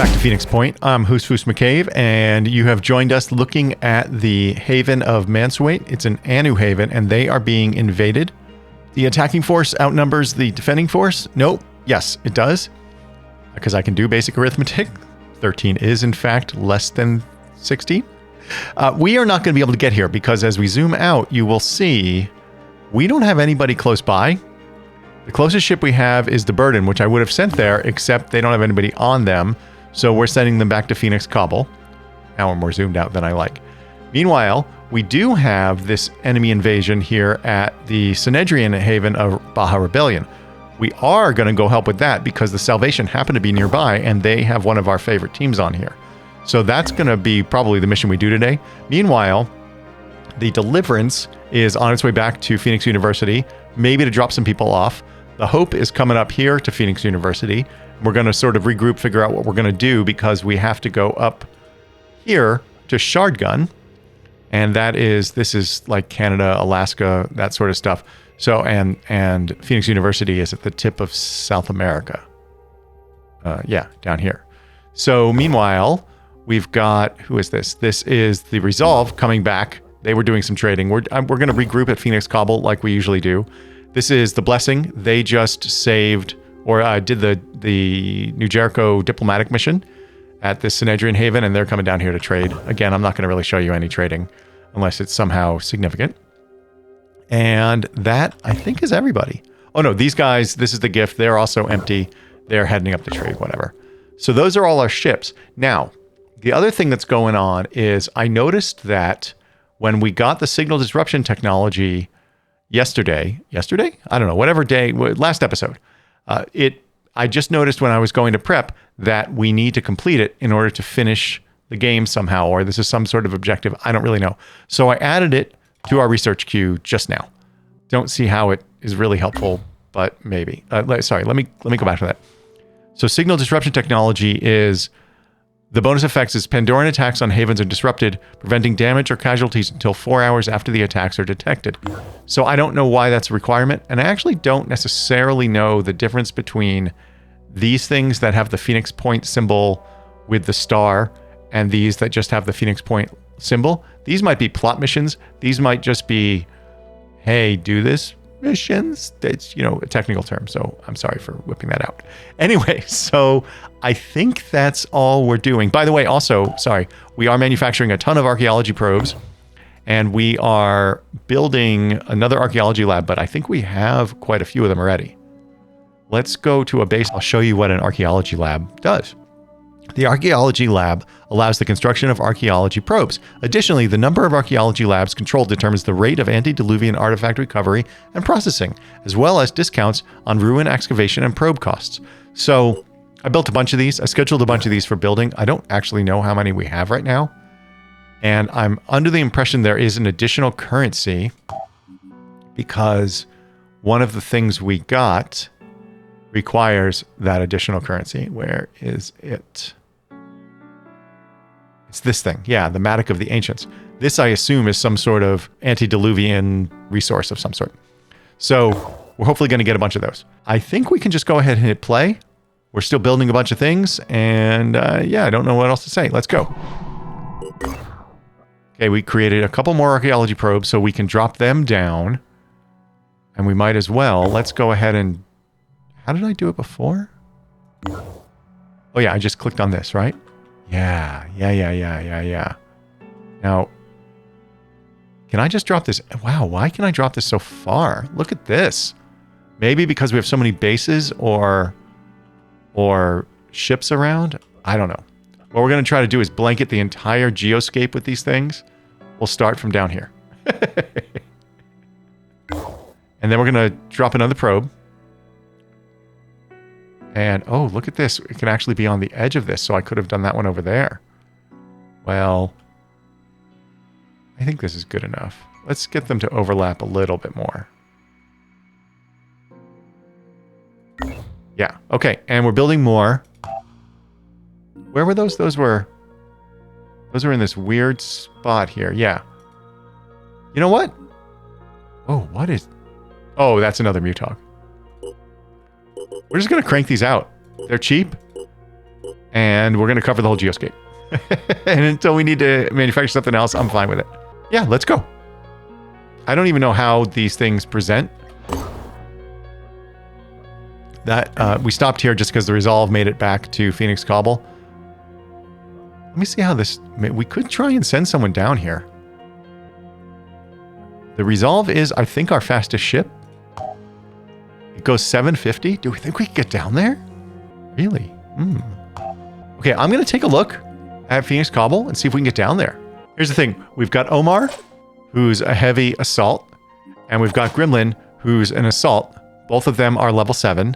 back to Phoenix Point. I'm Hoosfoos McCabe, and you have joined us looking at the Haven of Mansuet. It's an Anu Haven, and they are being invaded. The attacking force outnumbers the defending force? Nope. Yes, it does. Because I can do basic arithmetic. 13 is, in fact, less than 16. We are not going to be able to get here, because as we zoom out, you will see we don't have anybody close by. The closest ship we have is the Burden, which I would have sent there, except they don't have anybody on them, so we're sending them back to Phoenix Cobble. Now we're more zoomed out than I like. Meanwhile, we do have this enemy invasion here at the Synedrion Haven of Baja Rebellion. We are going to go help with that because the Salvation happen to be nearby, and they have one of our favorite teams on here. So that's going to be probably the mission we do today. Meanwhile, the Deliverance is on its way back to Phoenix University, maybe to drop some people off. The Hope is coming up here to Phoenix University. We're going to sort of regroup, figure out what we're going to do, because we have to go up here to Shardgun. And this is like Canada, Alaska, that sort of stuff. So, and Phoenix University is at the tip of South America. Yeah, down here. So meanwhile, we've got, who is this? This is the Resolve coming back. They were doing some trading. We're going to regroup at Phoenix Cobble like we usually do. This is the Blessing. They just saved, or did the New Jericho diplomatic mission at the Synedrion Haven, and they're coming down here to trade. Again, I'm not going to really show you any trading unless it's somehow significant. And that, I think, is everybody. Oh no, these guys, this is the gift. They're also empty. They're heading up the trade, whatever. So those are all our ships. Now, the other thing that's going on is I noticed that when we got the signal disruption technology yesterday, I don't know, whatever day, last episode, I just noticed when I was going to prep that we need to complete it in order to finish the game somehow, or this is some sort of objective. I don't really know. So I added it to our research queue just now. Don't see how it is really helpful, but maybe. Sorry, let me go back to that. So signal disruption technology is, the bonus effects is Pandoran attacks on havens are disrupted, preventing damage or casualties until 4 hours after the attacks are detected. So I don't know why that's a requirement, and I actually don't necessarily know the difference between these things that have the Phoenix Point symbol with the star and these that just have the Phoenix Point symbol. These might be plot missions. These might just be, hey, do this missions. That's, a technical term, so I'm sorry for whipping that out. Anyway, so I think that's all we're doing. By the way, also, sorry, we are manufacturing a ton of archaeology probes, and we are building another archaeology lab, but I think we have quite a few of them already. Let's go to a base. I'll show you what an archaeology lab does. The archaeology lab allows the construction of archaeology probes. Additionally, the number of archaeology labs controlled determines the rate of antediluvian artifact recovery and processing, as well as discounts on ruin excavation and probe costs. So I built a bunch of these. I scheduled a bunch of these for building. I don't actually know how many we have right now. And I'm under the impression there is an additional currency because one of the things we got requires that additional currency. Where is it? It's this thing. Yeah, the Matic of the Ancients. This, I assume, is some sort of antediluvian resource of some sort. So we're hopefully going to get a bunch of those. I think we can just go ahead and hit play. We're still building a bunch of things, and yeah, I don't know what else to say. Let's go. Okay, we created a couple more archaeology probes so we can drop them down. And we might as well. Let's go ahead and... How did I do it before? Oh yeah, I just clicked on this, right? Yeah. Now, can I just drop this? Wow, why can I drop this so far? Look at this. Maybe because we have so many bases or ships around? I don't know. What we're going to try to do is blanket the entire geoscape with these things. We'll start from down here. And then we're going to drop another probe. And, oh, look at this. It can actually be on the edge of this, so I could have done that one over there. Well, I think this is good enough. Let's get them to overlap a little bit more. Yeah, okay. And we're building more. Where were those? Those were in this weird spot here. Yeah. You know what? Oh, what is... Oh, that's another Mutog. We're just going to crank these out. They're cheap. And we're going to cover the whole geoscape. And until we need to manufacture something else, I'm fine with it. Yeah, let's go. I don't even know how these things present. That we stopped here just because the resolve made it back to Phoenix Cobble. Let me see how this... We could try and send someone down here. The resolve is, I think, our fastest ship. It goes 750. Do we think we can get down there? Really? Okay, I'm going to take a look at Phoenix Cobble and see if we can get down there. Here's the thing. We've got Omar, who's a heavy assault, and we've got Gremlin, who's an assault. Both of them are level 7.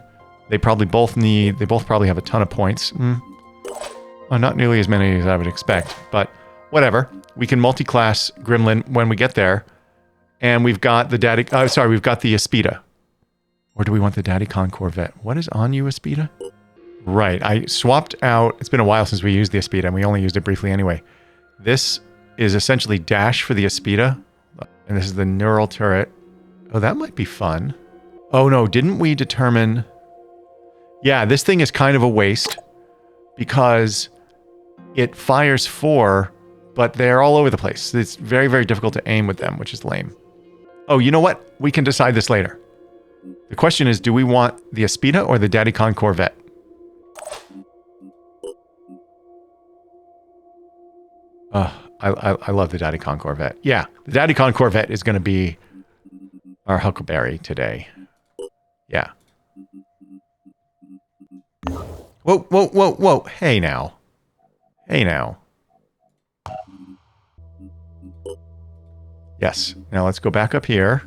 They both probably have a ton of points. Well, not nearly as many as I would expect, but whatever. We can multi-class Gremlin when we get there. And we've got the we've got the Aspida. Or do we want the Daddy-Con Corvette? What is on you, Aspida? Right, I swapped out... It's been a while since we used the Aspida, and we only used it briefly anyway. This is essentially dash for the Aspida. And this is the neural turret. Oh, that might be fun. Oh no, didn't we determine... Yeah, this thing is kind of a waste because it fires 4, but they're all over the place. It's very, very difficult to aim with them, which is lame. Oh, you know what? We can decide this later. The question is, do we want the Aspida or the Daddy-Con Corvette? I love the Daddy-Con Corvette. Yeah, the Daddy-Con Corvette is going to be our Huckleberry today. Yeah. Whoa, whoa, whoa, whoa. Hey now. Hey now. Yes. Now let's go back up here.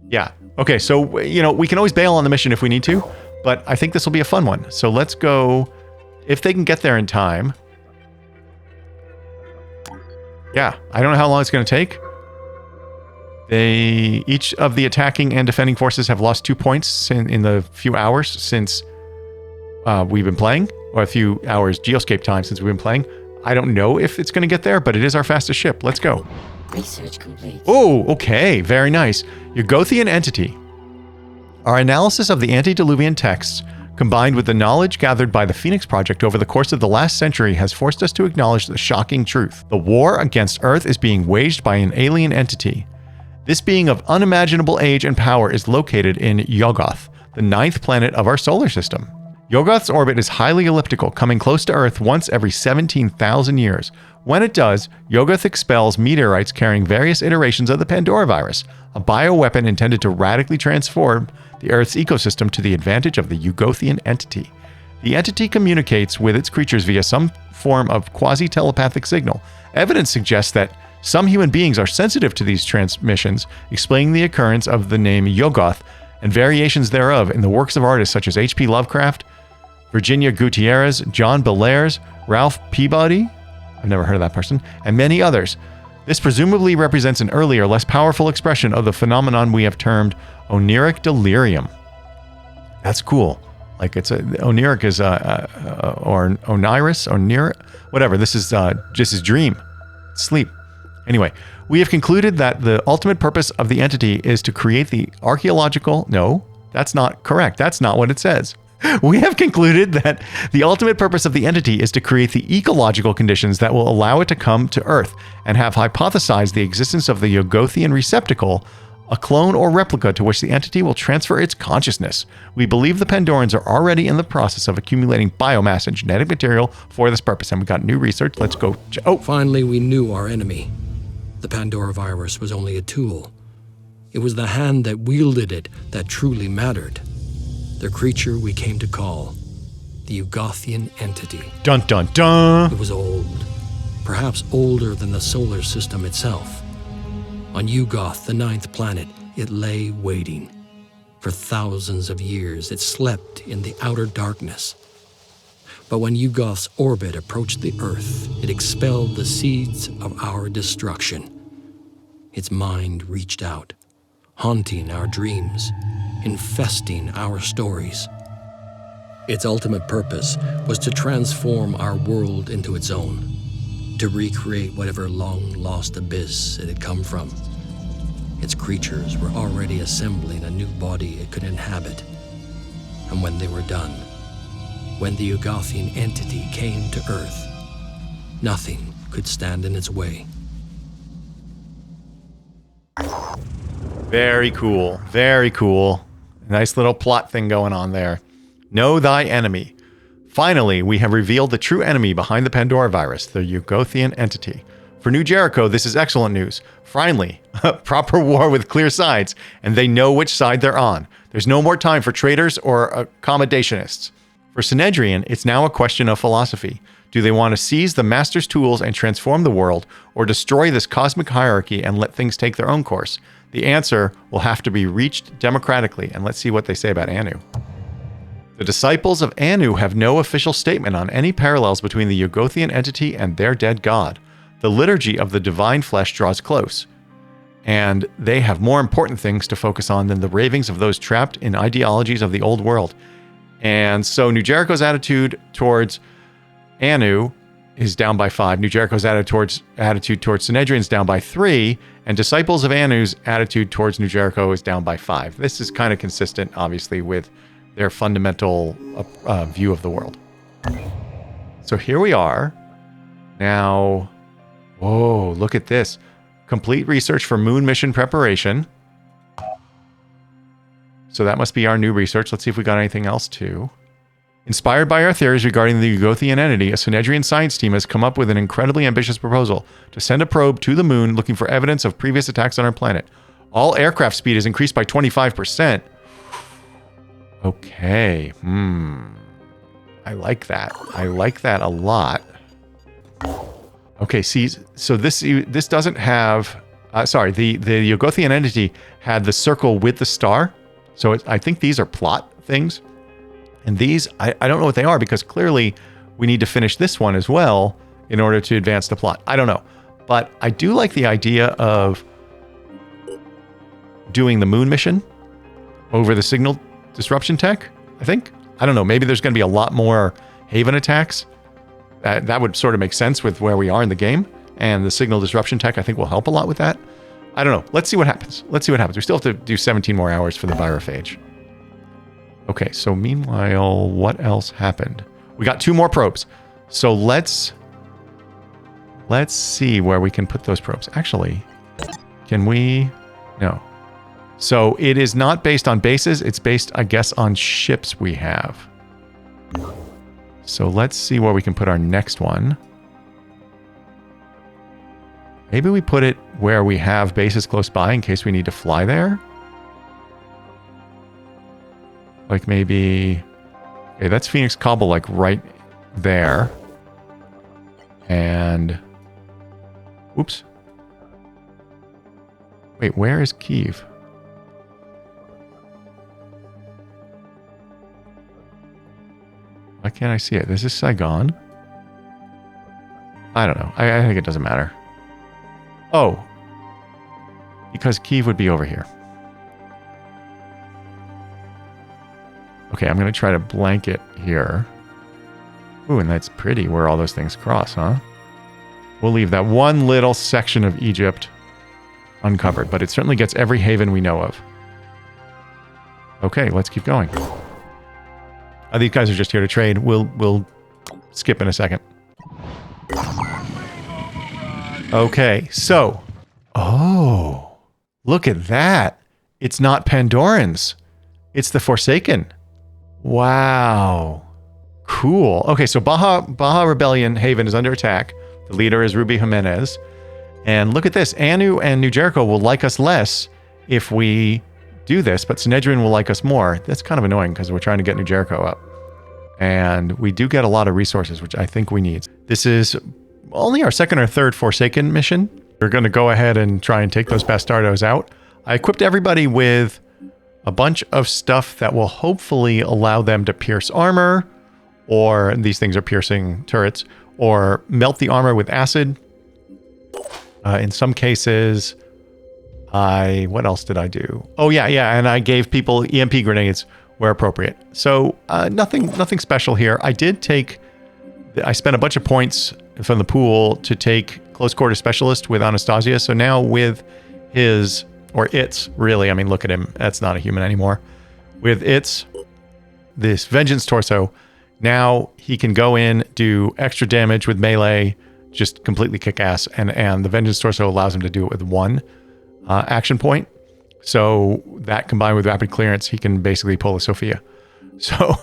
Yeah. Okay, so, you know, we can always bail on the mission if we need to, but I think this will be a fun one. So let's go... If they can get there in time... Yeah, I don't know how long it's going to take. Each of the attacking and defending forces have lost 2 points in the few hours since we've been playing, or a few hours geoscape time since we've been playing. I don't know if it's going to get there, but it is our fastest ship. Let's go. Research complete. Oh, okay. Very nice. Yuggothian Entity. Our analysis of the antediluvian texts, combined with the knowledge gathered by the Phoenix Project over the course of the last century, has forced us to acknowledge the shocking truth. The war against Earth is being waged by an alien entity. This being of unimaginable age and power is located in Yuggoth, the 9th planet of our solar system. Yuggoth's orbit is highly elliptical, coming close to Earth once every 17,000 years. When it does, Yuggoth expels meteorites carrying various iterations of the Pandora Virus, a bioweapon intended to radically transform the Earth's ecosystem to the advantage of the Yuggothian Entity. The entity communicates with its creatures via some form of quasi-telepathic signal. Evidence suggests that some human beings are sensitive to these transmissions, explaining the occurrence of the name Yuggoth and variations thereof in the works of artists such as H.P. Lovecraft, Virginia Gutierrez, John Bellairs, Ralph Peabody, I've never heard of that person, and many others. This presumably represents an earlier, less powerful expression of the phenomenon we have termed oniric delirium. That's cool. Like it's oniric is or onirus, oniric, whatever. This is just his dream, sleep. Anyway, we have concluded that the ultimate purpose of the entity is to create the archaeological... No, that's not correct. That's not what it says. We have concluded that the ultimate purpose of the entity is to create the ecological conditions that will allow it to come to Earth, and have hypothesized the existence of the Yuggothian receptacle, a clone or replica to which the entity will transfer its consciousness. We believe the Pandorans are already in the process of accumulating biomass and genetic material for this purpose, and we've got new research. Let's go. Oh! Finally, we knew our enemy. The Pandora Virus was only a tool. It was the hand that wielded it that truly mattered. The creature we came to call the Yuggothian Entity. Dun dun dun! It was old, perhaps older than the solar system itself. On Yuggoth, the 9th planet, it lay waiting. For thousands of years, it slept in the outer darkness. But when Yuggoth's orbit approached the Earth, it expelled the seeds of our destruction. Its mind reached out, haunting our dreams, infesting our stories. Its ultimate purpose was to transform our world into its own, to recreate whatever long-lost abyss it had come from. Its creatures were already assembling a new body it could inhabit, and when they were done, when the Yuggothian Entity came to Earth. Nothing could stand in its way. Very cool. Very cool. Nice little plot thing going on there. Know thy enemy. Finally, we have revealed the true enemy behind the Pandora Virus, the Yuggothian Entity. For New Jericho, this is excellent news. Finally, a proper war with clear sides, and they know which side they're on. There's no more time for traitors or accommodationists. For Synedrion, it's now a question of philosophy. Do they want to seize the Master's tools and transform the world, or destroy this cosmic hierarchy and let things take their own course? The answer will have to be reached democratically, and let's see what they say about Anu. The disciples of Anu have no official statement on any parallels between the Yuggothian Entity and their dead god. The liturgy of the divine flesh draws close, and they have more important things to focus on than the ravings of those trapped in ideologies of the old world. And so New Jericho's attitude towards Anu is down by 5. New Jericho's attitude towards Synedrion is down by 3, and disciples of Anu's attitude towards New Jericho is down by 5. This is kind of consistent, obviously, with their fundamental view of the world. So here we are. Now, whoa, look at this. Complete research for moon mission preparation. So that must be our new research. Let's see if we got anything else too. Inspired by our theories regarding the Yuggothian Entity, a Synedrion science team has come up with an incredibly ambitious proposal to send a probe to the moon looking for evidence of previous attacks on our planet. All aircraft speed is increased by 25%. Okay. I like that. I like that a lot. Okay, see, so this doesn't have... sorry, the Yuggothian Entity had the circle with the star. So I think these are plot things. And these, I don't know what they are, because clearly we need to finish this one as well in order to advance the plot. I don't know. But I do like the idea of doing the moon mission over the signal disruption tech, I think. I don't know. Maybe there's going to be a lot more Haven attacks. That would sort of make sense with where we are in the game. And the signal disruption tech, I think, will help a lot with that. I don't know. Let's see what happens. Let's see what happens. We still have to do 17 more hours for the virophage. Okay, so meanwhile, what else happened? We got 2 more probes. So let's see where we can put those probes. Actually, can we? No. So it is not based on bases. It's based, I guess, on ships we have. So let's see where we can put our next one. Maybe we put it where we have bases close by in case we need to fly there. Like maybe... Okay, that's Phoenix Cobble, like right there. And... Oops. Wait, where is Kyiv? Why can't I see it? This is Saigon. I don't know. I think it doesn't matter. Oh. Because Kyiv would be over here. Okay, I'm going to try to blanket here. Ooh, and that's pretty where all those things cross, huh? We'll leave that one little section of Egypt uncovered, but it certainly gets every haven we know of. Okay, let's keep going. These guys are just here to trade. We'll skip in a second. Okay, so... Oh, look at that. It's not Pandorans. It's the Forsaken. Wow. Cool. Okay, so Baja Rebellion Haven is under attack. The leader is Ruby Jimenez. And look at this. Anu and New Jericho will like us less if we do this, but Synedrion will like us more. That's kind of annoying because we're trying to get New Jericho up. And we do get a lot of resources, which I think we need. This is only our 2nd or 3rd Forsaken mission. We're going to go ahead and try and take those Bastardos out. I equipped everybody with a bunch of stuff that will hopefully allow them to pierce armor, or these things are piercing turrets, or melt the armor with acid. In some cases, what else did I do? Oh yeah, and I gave people EMP grenades where appropriate. So nothing special here. I spent a bunch of points from the pool to take Close Quarter Specialist with Anastasia. So now with his, or its, really, I mean, look at him. That's not a human anymore. With its, this Vengeance Torso, Now he can go in, do extra damage with melee, just completely kick ass. And the Vengeance Torso allows him to do it with one action point. So that combined with rapid clearance, he can basically pull a Sophia. So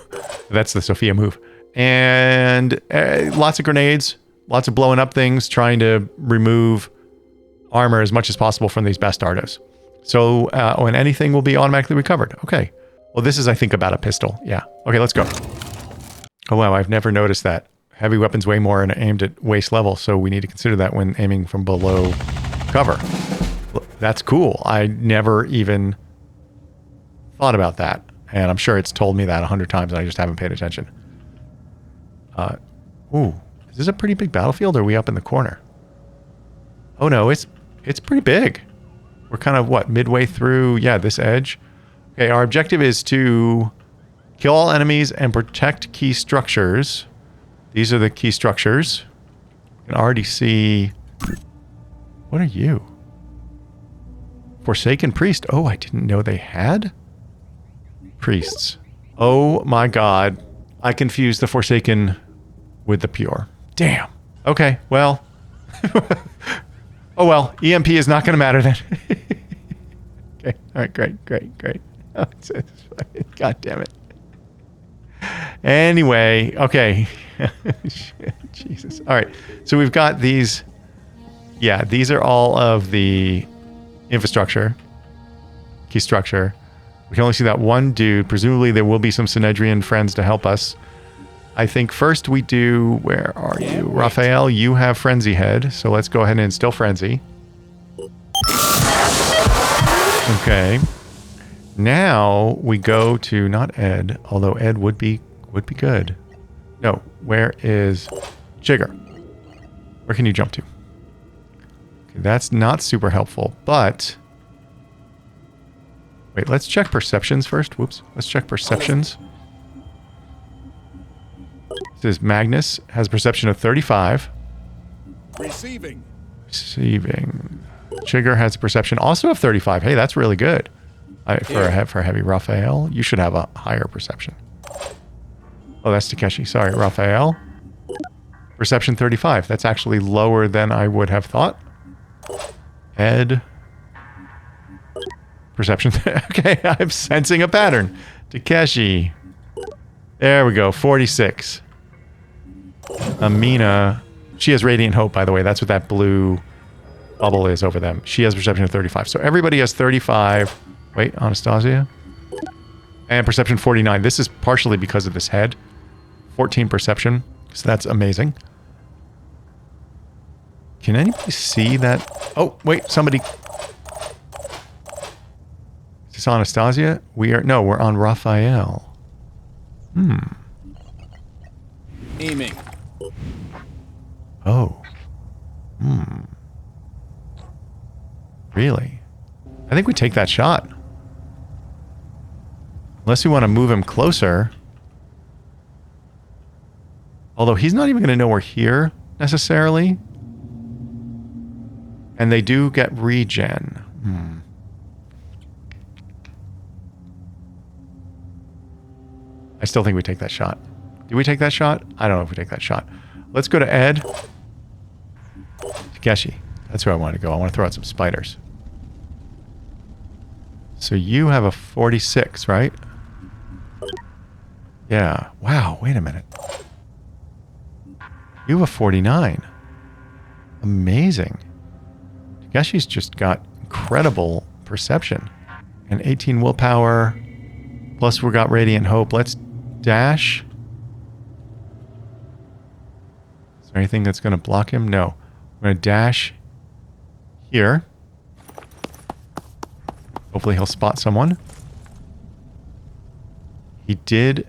that's the Sophia move. And lots of grenades, lots of blowing up things, trying to remove armor as much as possible from these bastardos. So when anything will be automatically recovered. Okay. Well, this is, I think, about a pistol. Yeah. Okay, let's go. Oh, wow. I've never noticed that. Heavy weapons way more and aimed at waist level. So we need to consider that when aiming from below cover. That's cool. I never even thought about that. And I'm sure it's told me that 100 times and I just haven't paid attention. Ooh. Is this a pretty big battlefield or are we up in the corner? Oh, no. It's pretty big. We're kind of, what, midway through, yeah, this edge. Okay, our objective is to kill all enemies and protect key structures. These are the key structures. You can already see... What are you? Forsaken Priest. Oh, I didn't know they had priests. Oh my god. I confused the Forsaken with the Pure. Damn. Okay, well... Oh well, EMP is not going to matter then. Okay, alright, great. Oh, god damn it. Anyway, okay. Shit, Jesus. Alright, so we've got these... Yeah, these are all of the infrastructure. Key structure. We can only see that one dude. Presumably there will be some Synedrion friends to help us. I think first we do... Where are you? Raphael, you have Frenzy Head. So let's go ahead and instill Frenzy. Okay. Now we go to... Not Ed. Although Ed would be good. No. Where is... Jigger? Where can you jump to? Okay, that's not super helpful. But... Wait, let's check perceptions first. Whoops. Let's check perceptions. This is Magnus, has perception of 35. Receiving. Chigger has a perception also of 35. Hey, that's really good. For heavy Raphael, you should have a higher perception. Oh, that's Takeshi. Sorry, Raphael. Perception 35. That's actually lower than I would have thought. Ed. Perception. Okay, I'm sensing a pattern. Takeshi. There we go. 46. Amina, she has Radiant Hope, by the way. That's what that blue bubble is over them. She has perception of 35. So everybody has 35. Wait, Anastasia? And perception 49. This is partially because of this head. 14 perception. So that's amazing. Can anybody see that? Oh, wait, somebody... Is this Anastasia? We're on Raphael. Aiming. Oh. Really? I think we take that shot. Unless we want to move him closer. Although he's not even going to know we're here, necessarily. And they do get regen. I still think we take that shot. Did we take that shot? I don't know if we take that shot. Let's go to Ed. Takeshi. That's where I want to go. I want to throw out some spiders. So you have a 46, right? Yeah. Wow, wait a minute. You have a 49. Amazing. Takeshi's just got incredible perception. And 18 willpower. Plus we got Radiant Hope. Let's dash. Is there anything that's going to block him? No. I'm going to dash here. Hopefully he'll spot someone. He did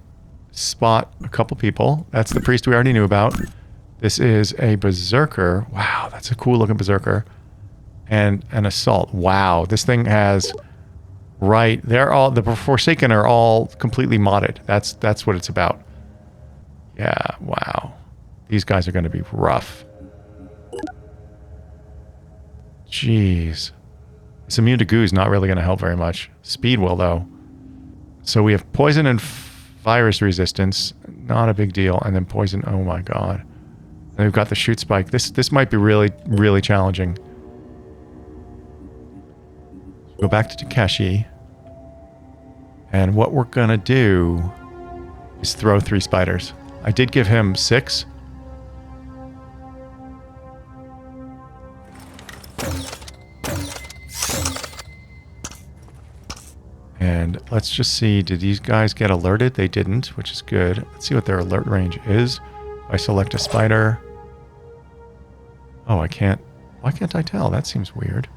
spot a couple people. That's the priest we already knew about. This is a berserker. Wow, that's a cool looking berserker. And an assault. Wow, this thing has... Right, they're all... The Forsaken are all completely modded. That's what it's about. Yeah, wow. These guys are going to be rough. Jeez. This immune to goo is not really going to help very much. Speed will, though. So we have poison and virus resistance, not a big deal. And then poison, oh my god. And we've got the shoot spike. This might be really, really challenging. Go back to Takeshi. And what we're gonna do is throw 3 spiders. I did give him 6. And let's just see, did these guys get alerted? They didn't, which is good. Let's see what their alert range is. If I select a spider. Oh, I can't. Why can't I tell? That seems weird.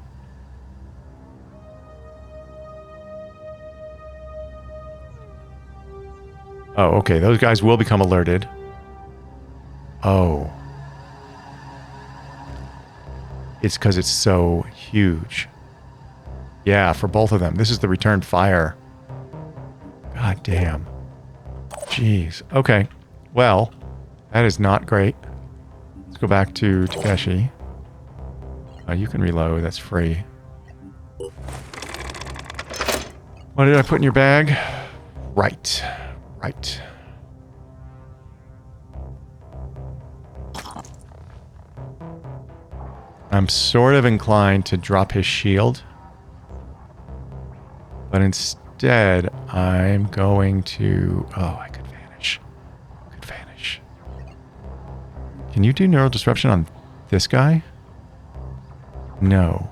Oh, okay. Those guys will become alerted. Oh. It's because it's so huge. Yeah, for both of them. This is the return fire. God damn. Jeez. Okay. Well, that is not great. Let's go back to Takeshi. You can reload. That's free. What did I put in your bag? Right. Right. I'm sort of inclined to drop his shield. But instead, I'm going to... Oh, I could vanish. I could vanish. Can you do neural disruption on this guy? No.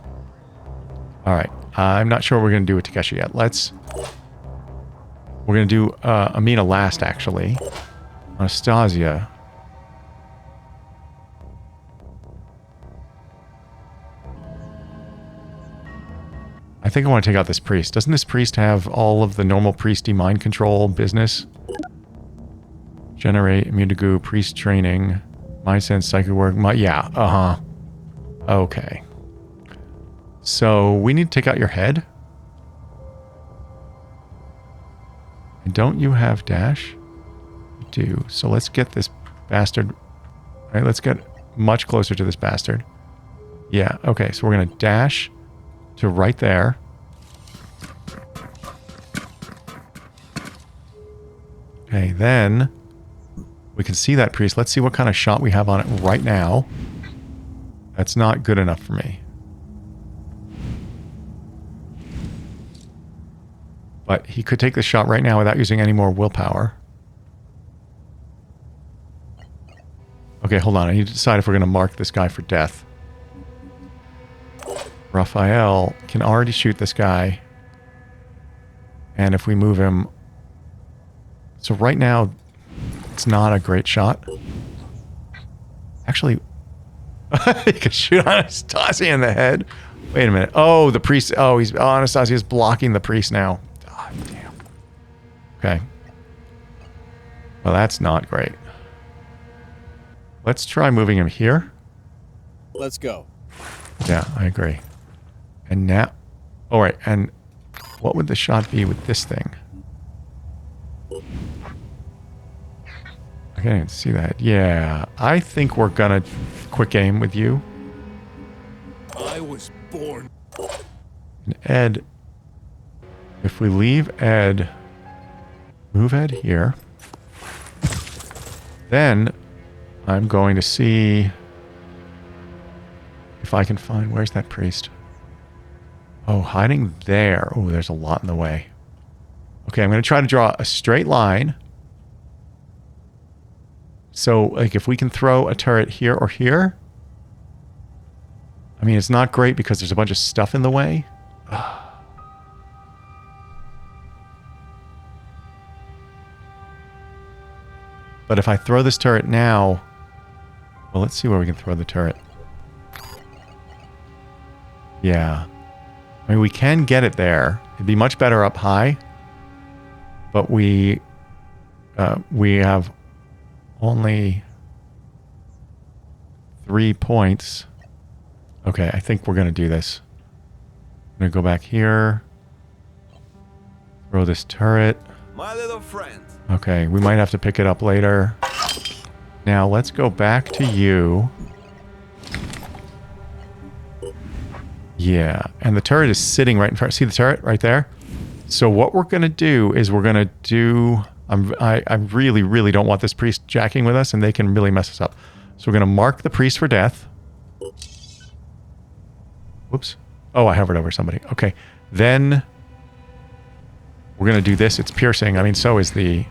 Alright. I'm not sure what we're going to do with Takeshi yet. Let's... We're going to do Amina last, actually. Anastasia. I think I want to take out this priest. Doesn't this priest have all of the normal priesty mind control business? Generate, immune to goo, priest training, mind sense, psychic work. Yeah, uh-huh. Okay. So, we need to take out your head. And don't you have dash? You do. So let's get this bastard... Alright, let's get much closer to this bastard. Yeah, okay. So we're going to dash to right there. Okay, then we can see that priest. Let's see what kind of shot we have on it right now. That's not good enough for me. But he could take the shot right now without using any more willpower. Okay, hold on. I need to decide if we're going to mark this guy for death. Raphael can already shoot this guy. And if we move him... So right now, it's not a great shot. Actually, he can shoot Anastasia in the head. Wait a minute. Oh, the priest... Oh, Anastasia's blocking the priest now. Oh, damn. Okay. Well, that's not great. Let's try moving him here. Let's go. Yeah, I agree. And now... Oh, right. And what would the shot be with this thing? I can't even see that. Yeah. I think we're gonna quick aim with you. I was born. And Ed... If we leave Ed... Move Ed here. Then... I'm going to see... If I can find... Where's that priest? Oh, hiding there. Oh, there's a lot in the way. Okay, I'm going to try to draw a straight line. So, like, if we can throw a turret here or here... I mean, it's not great because there's a bunch of stuff in the way. But if I throw this turret now... Well, let's see where we can throw the turret. Yeah. I mean, we can get it there. It'd be much better up high. But we have only 3 points. Okay, I think we're going to do this. I'm going to go back here. Throw this turret. My little friend. Okay, we might have to pick it up later. Now, let's go back to you. Yeah, and the turret is sitting right in front. See the turret right there? So what we're going to do is we're going to do I really, really don't want this priest jacking with us, and they can really mess us up. So we're going to mark the priest for death. Whoops. Oh, I hovered over somebody. Okay. Then we're going to do this. It's piercing. I mean, so is the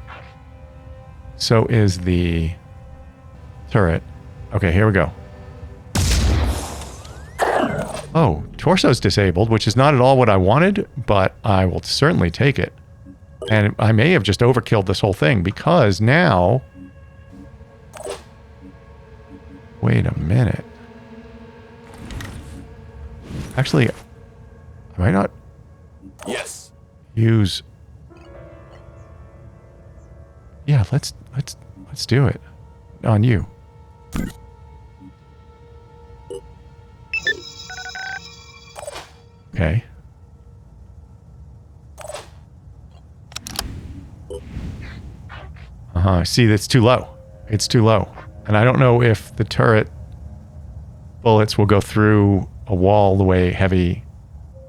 turret. Okay, here we go. Oh, torso's disabled, which is not at all what I wanted, but I will certainly take it. And I may have just overkilled this whole thing, because now... Wait a minute. Actually, I might not... Yes. Use... Yeah, let's do it. On you. Okay. See, that's too low. It's too low. And I don't know if the turret bullets will go through a wall the way heavy...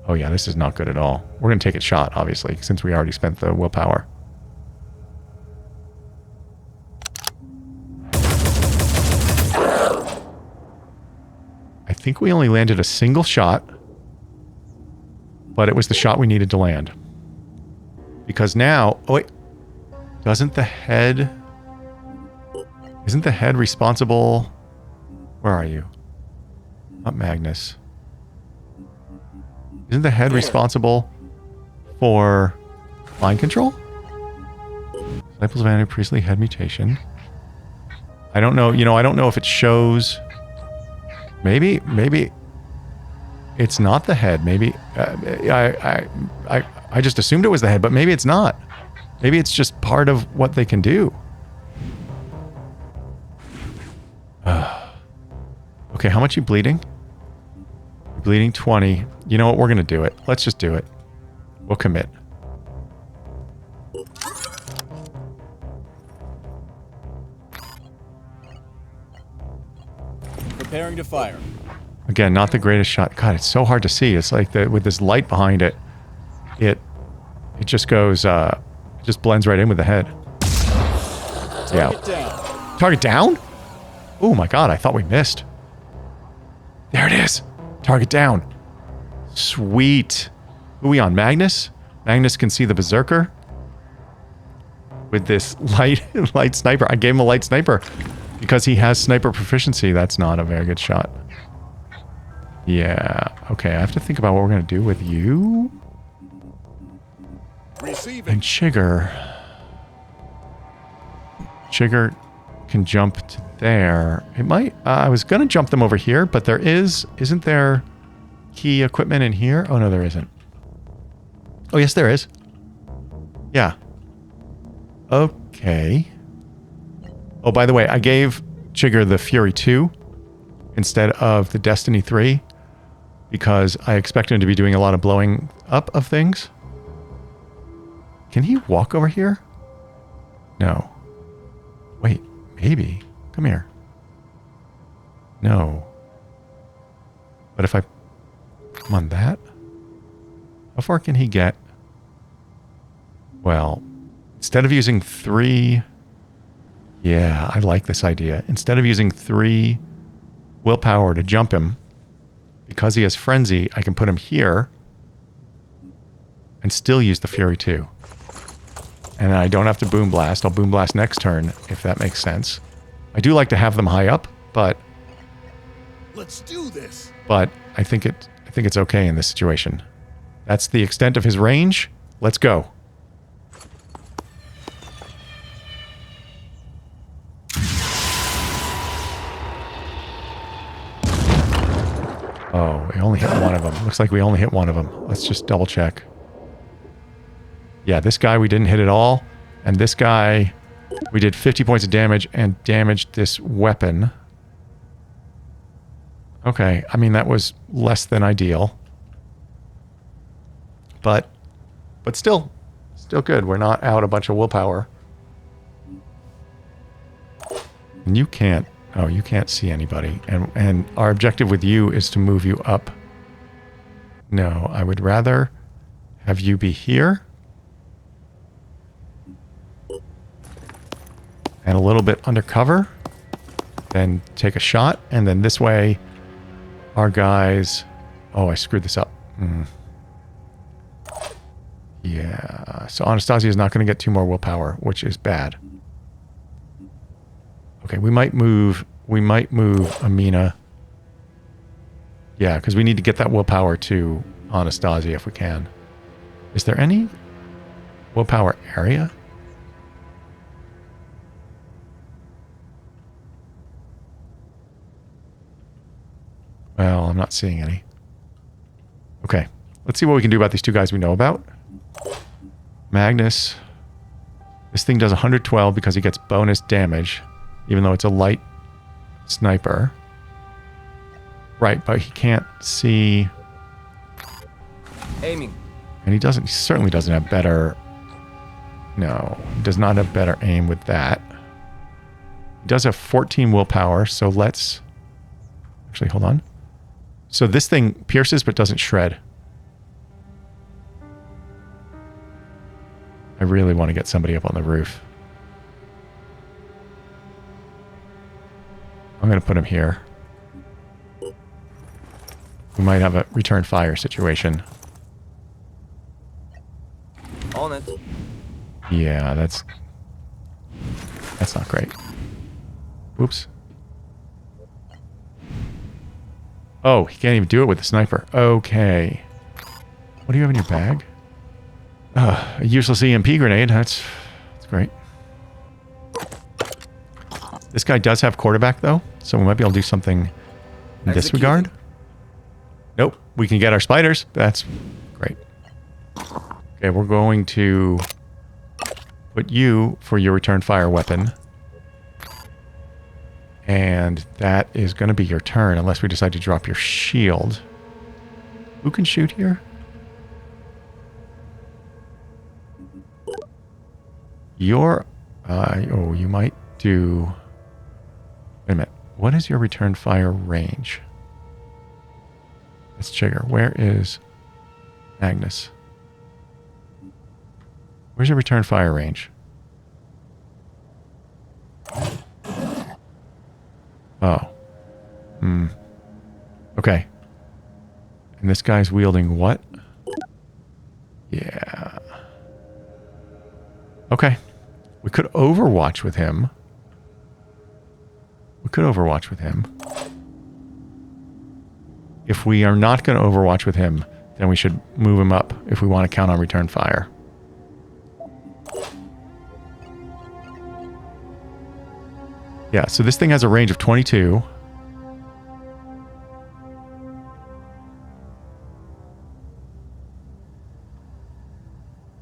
Oh yeah, this is not good at all. We're going to take a shot, obviously, since we already spent the willpower. I think we only landed a single shot, but it was the shot we needed to land. Because now... Oh wait. Isn't the head responsible? Where are you? Not Magnus. Isn't the head responsible for mind control? Disciples of Andrew Priestley head mutation. I don't know. I don't know if it shows. Maybe it's not the head. Maybe I just assumed it was the head, but maybe it's not. Maybe it's just part of what they can do. Okay, how much are you bleeding? You're bleeding 20. You know what? We're going to do it. Let's just do it. We'll commit. Preparing to fire. Again, not the greatest shot. God, it's so hard to see. It's like with this light behind it, it just goes... just blends right in with the head. Yeah. Target down. Target down? Oh my god, I thought we missed. There it is. Target down. Sweet. Who are we on? Magnus? Magnus can see the berserker. With this light sniper. I gave him a light sniper. Because he has sniper proficiency. That's not a very good shot. Yeah. Okay, I have to think about what we're going to do with you. Receiving. And Chigger can jump to there. It might... I was going to jump them over here, but there isn't there key equipment in here? Oh, no, there isn't. Oh, yes, there is. Yeah. Okay. Oh, by the way, I gave Chigger the Fury 2 instead of the Destiny 3 because I expect him to be doing a lot of blowing up of things. Can he walk over here? No. Wait, maybe. Come here. No. But if I come on that, how far can he get? Well, instead of using 3... Yeah, I like this idea. Instead of using 3 willpower to jump him, because he has Frenzy, I can put him here and still use the Fury 2. And I don't have to Boom Blast. I'll Boom Blast next turn, if that makes sense. I do like to have them high up, but... Let's do this. But I think it's okay in this situation. That's the extent of his range. Let's go. Oh, we only hit one of them. Looks like we only hit one of them. Let's just double check. Yeah, this guy we didn't hit at all. And this guy, we did 50 points of damage and damaged this weapon. Okay, I mean, that was less than ideal. But still good. We're not out a bunch of willpower. And you can't... Oh, you can't see anybody. And our objective with you is to move you up. No, I would rather have you be here. and a little bit undercover. Then take a shot, and then this way, our guys... Oh, I screwed this up. Yeah, so Anastasia is not going to get 2 more willpower, which is bad. Okay, we might move Amina. Yeah, because we need to get that willpower to Anastasia if we can. Is there any willpower area? Well, I'm not seeing any. Okay, let's see what we can do about these 2 guys we know about. Magnus. This thing does 112 because he gets bonus damage, even though it's a light sniper. Right, but he can't see... Aiming. And he certainly doesn't have better... No, he does not have better aim with that. He does have 14 willpower, so let's... Actually, hold on. So this thing pierces but doesn't shred. I really want to get somebody up on the roof. I'm going to put him here. We might have a return fire situation. On it. Yeah, that's not great. Oops. Oh, he can't even do it with the sniper. Okay. What do you have in your bag? A useless EMP grenade. That's great. This guy does have quarterback, though, so we might be able to do something in this regard. Nope. We can get our spiders. That's great. Okay, we're going to put you for your return fire weapon. And that is going to be your turn, unless we decide to drop your shield. Who can shoot here? Your... oh, you might do... Wait a minute. What is your return fire range? That's Chigger. Where is Magnus? Where's your return fire range? Oh. Okay. And this guy's wielding what? Yeah. Okay. We could overwatch with him. If we are not going to overwatch with him, then we should move him up if we want to count on return fire. Yeah, so this thing has a range of 22.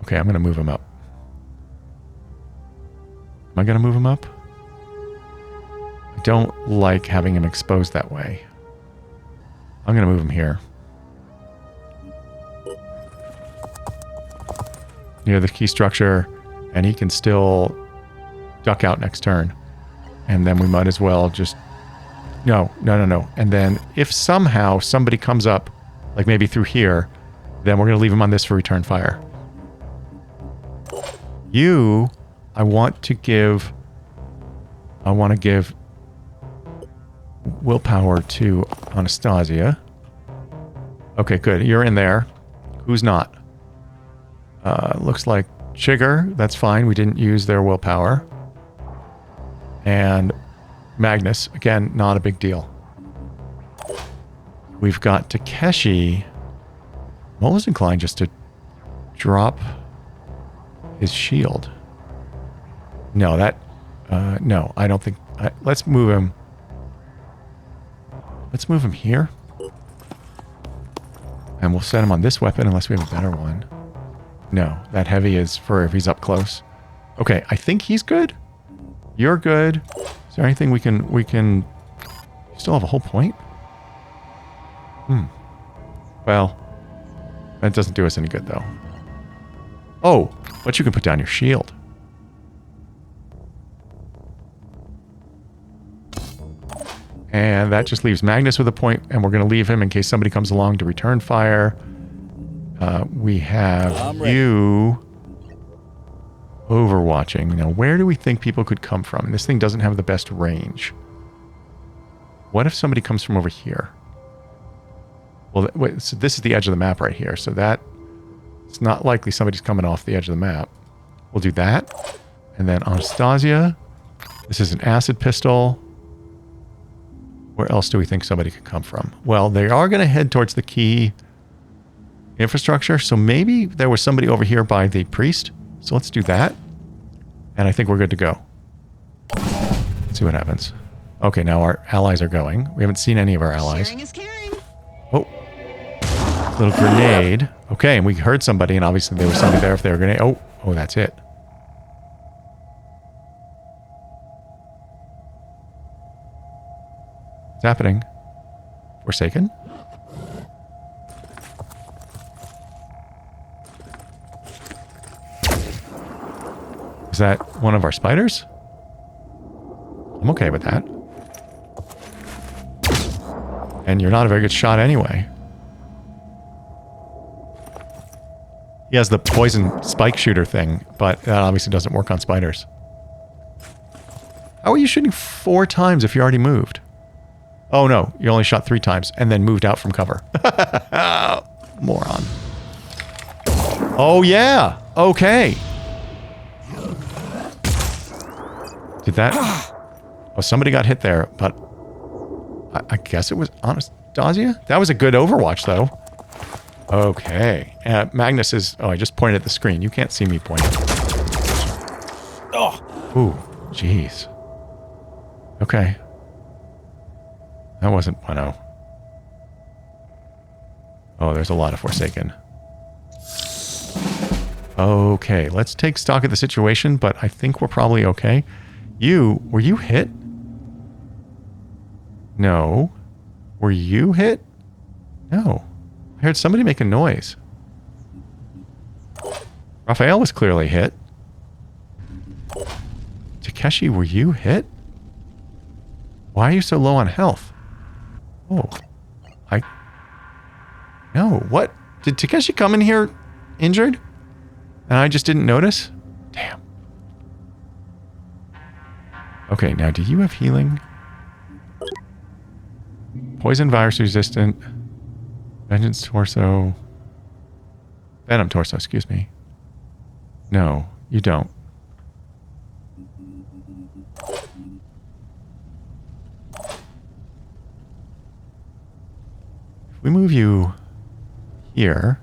Okay, I'm going to move him up. Am I going to move him up? I don't like having him exposed that way. I'm going to move him here. Near the key structure, and he can still duck out next turn. And then we might as well just... No. And then if somehow somebody comes up, like maybe through here, then we're going to leave him on this for return fire. You, I want to give willpower to Anastasia. Okay, good. You're in there. Who's not? Looks like Chigger. That's fine. We didn't use their willpower. And Magnus, again, not a big deal. We've got Takeshi. I'm almost inclined just to drop his shield. No, no, I don't think... let's move him. Let's move him here. And we'll set him on this weapon unless we have a better one. No, that heavy is for if he's up close. Okay, I think he's good. You're good. Is there anything we can... Still have a whole point? Well, that doesn't do us any good, though. Oh, but you can put down your shield. And that just leaves Magnus with a point, and we're going to leave him in case somebody comes along to return fire. We have you... overwatching. Now, where do we think people could come from? And this thing doesn't have the best range. What if somebody comes from over here? Well, wait, so this is the edge of the map right here. So that it's not likely somebody's coming off the edge of the map. We'll do that. And then Anastasia. This is an acid pistol. Where else do we think somebody could come from? Well, they are going to head towards the key infrastructure. So maybe there was somebody over here by the priest. So let's do that. And I think we're good to go. Let's see what happens. Okay, now our allies are going. We haven't seen any of our allies. Sharing is caring. Oh. Little grenade. Okay, and we heard somebody, and obviously there was somebody there if they were grenade. Oh, that's it. What's happening? Forsaken? Is that one of our spiders? I'm okay with that. And you're not a very good shot anyway. He has the poison spike shooter thing, but that obviously doesn't work on spiders. How are you shooting 4 times if you already moved? Oh no, you only shot 3 times and then moved out from cover. Moron. Oh yeah, okay. Did that... Oh, somebody got hit there, but I guess it was Anastasia? That was a good Overwatch, though. Okay. Magnus is... Oh, I just pointed at the screen. You can't see me pointing. Oh. Ooh, jeez. Okay. That wasn't bueno. Oh, there's a lot of Forsaken. Okay, let's take stock of the situation, but I think we're probably okay. Were you hit? No. Were you hit? No. I heard somebody make a noise. Raphael was clearly hit. Takeshi, were you hit? Why are you so low on health? Oh. No, what? Did Takeshi come in here injured? And I just didn't notice? Damn. Okay, now do you have healing? Poison virus resistant. Vengeance torso. Venom torso, excuse me. No, you don't. If we move you here.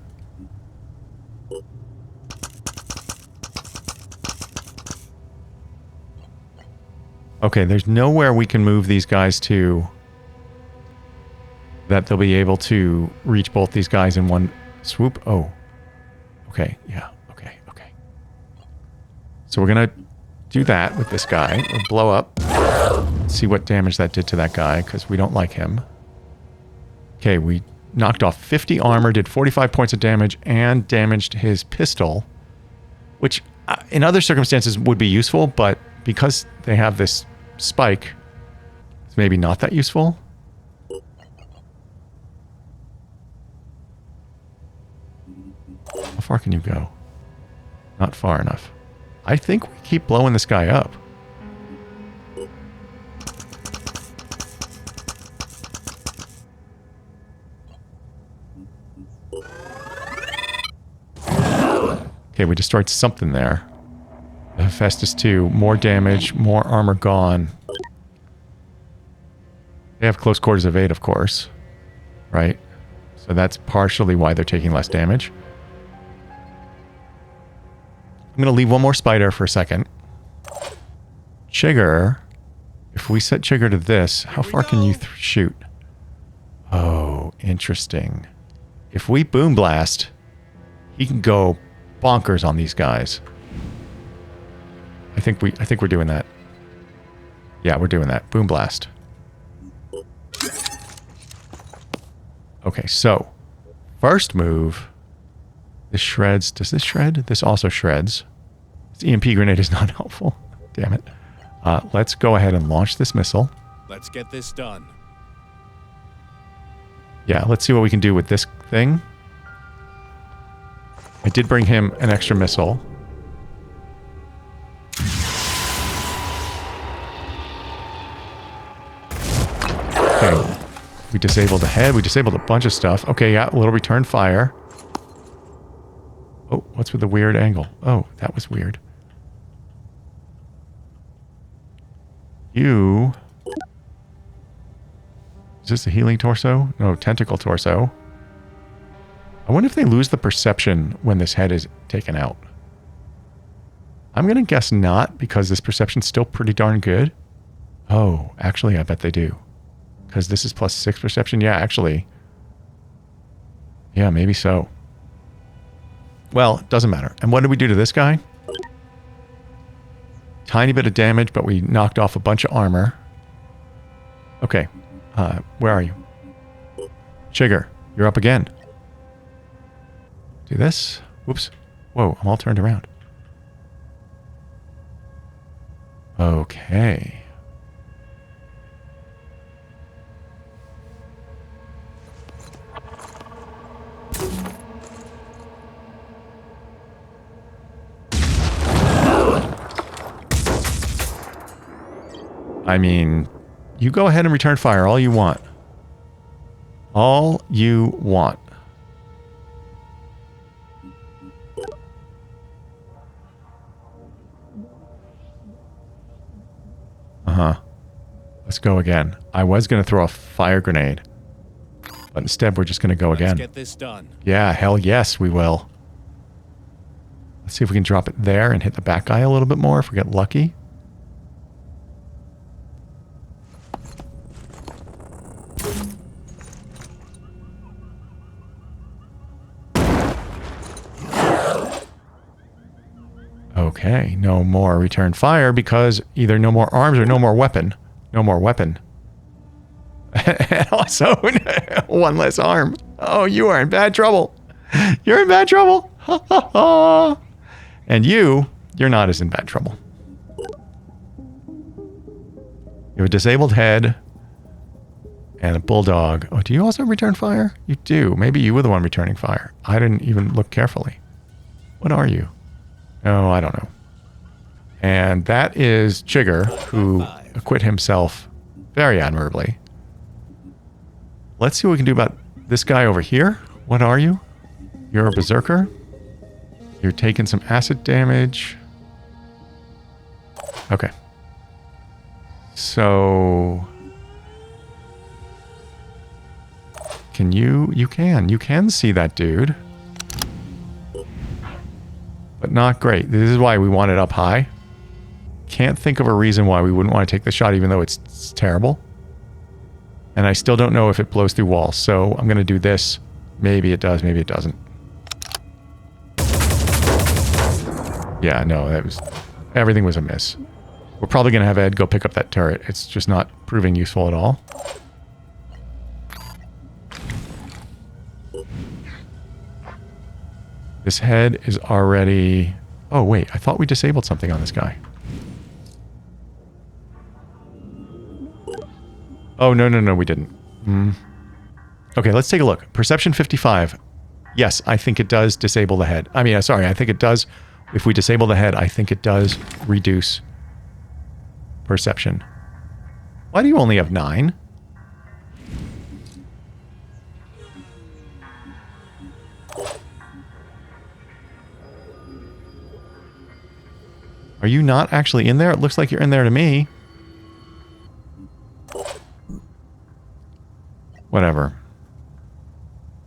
Okay, there's nowhere we can move these guys to that they'll be able to reach both these guys in one swoop. Oh. Okay, yeah, okay. So we're going to do that with this guy. We'll blow up. See what damage that did to that guy, because we don't like him. Okay, we knocked off 50 armor, did 45 points of damage, and damaged his pistol, which in other circumstances would be useful, but because they have this spike, it's maybe not that useful. How far can you go? Not far enough. I think we keep blowing this guy up. Okay, we destroyed something there. Hephaestus 2, more damage, more armor gone. They have close quarters of 8, of course. Right? So that's partially why they're taking less damage. I'm going to leave one more spider for a second. Chigger. If we set Chigger to this, how far can you shoot? Oh, interesting. If we boom blast, he can go bonkers on these guys. I think we're doing that. Yeah, we're doing that. Boom blast. Okay, so first move. This shreds. Does this shred? This also shreds. This EMP grenade is not helpful. Damn it. Let's go ahead and launch this missile. Let's get this done. Yeah, let's see what we can do with this thing. I did bring him an extra missile. We disabled the head. We disabled a bunch of stuff. Okay, yeah, a little return fire. Oh, what's with the weird angle? Oh, that was weird. You... Is this a healing torso? No, tentacle torso. I wonder if they lose the perception when this head is taken out. I'm going to guess not, because this perception's still pretty darn good. Oh, actually, I bet they do. Because this is +6 perception. Yeah, actually. Yeah, maybe so. Well, it doesn't matter. And what did we do to this guy? Tiny bit of damage, but we knocked off a bunch of armor. Okay. Where are you? Chigger, you're up again. Do this. Whoops. Whoa, I'm all turned around. Okay. I mean, you go ahead and return fire all you want. All you want. Uh-huh. Let's go again. I was going to throw a fire grenade. But instead, we're just going to go again. Let's get this done. Yeah, hell yes, we will. Let's see if we can drop it there and hit the back guy a little bit more if we get lucky. Okay, no more return fire because either no more arms or no more weapon. No more weapon. And also, one less arm. Oh, you are in bad trouble. You're in bad trouble. And you're not as in bad trouble. You have a disabled head and a bulldog. Oh, do you also return fire? You do. Maybe you were the one returning fire. I didn't even look carefully. What are you? Oh, I don't know. And that is Chigger, who acquit himself very admirably. Let's see what we can do about this guy over here. What are you? You're a berserker. You're taking some acid damage. Okay. So... Can you... You can see that dude. But not great. This is why we want it up high. Can't think of a reason why we wouldn't want to take the shot, even though it's terrible. And I still don't know if it blows through walls. So I'm going to do this. Maybe it does, maybe it doesn't. Yeah, no, everything was a miss. We're probably going to have Ed go pick up that turret. It's just not proving useful at all. This head is already... Oh, wait. I thought we disabled something on this guy. Oh, no, we didn't. Okay, let's take a look. Perception 55. Yes, I think it does disable the head. I mean, sorry, I think it does. If we disable the head, I think it does reduce perception. Why do you only have 9? Are you not actually in there? It looks like you're in there to me. Whatever.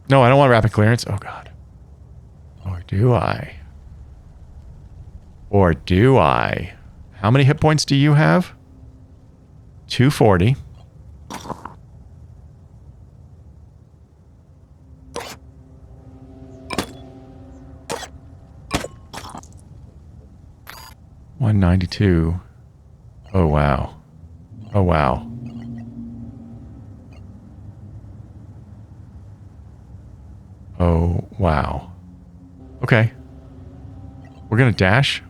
No, I don't want rapid clearance. Oh, God. Or do I? Or do I? How many hit points do you have? 240. $192. Oh, wow. Oh, wow. Oh, wow. Okay. We're gonna dash.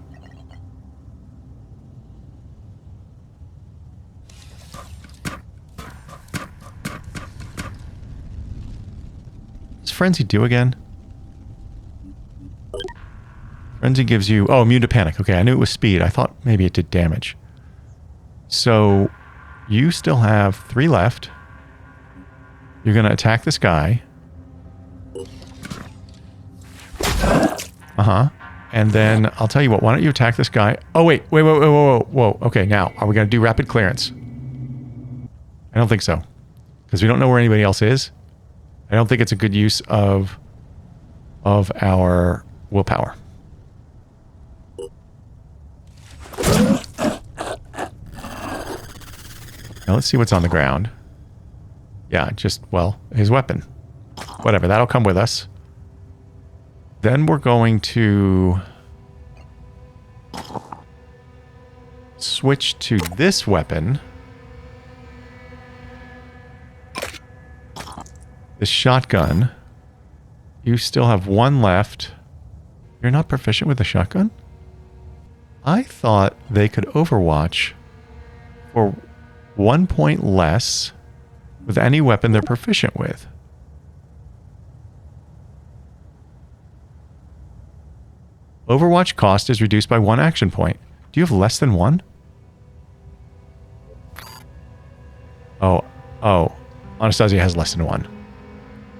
What's Frenzy do again? Frenzy gives you... Oh, immune to panic. Okay, I knew it was speed. I thought maybe it did damage. So, you still have 3 left. You're going to attack this guy. Uh-huh. And then I'll tell you what, why don't you attack this guy? Oh, wait. Whoa. Okay, now, are we going to do rapid clearance? I don't think so. Because we don't know where anybody else is. I don't think it's a good use of our willpower. Now let's see what's on the ground. Yeah, just, well, his weapon. Whatever, that'll come with us. Then we're going to switch to this weapon. This shotgun. You still have one left. You're not proficient with the shotgun? I thought they could overwatch for 1 point less with any weapon they're proficient with. Overwatch cost is reduced by 1 action point. Do you have less than 1? Oh. Anastasia has less than 1.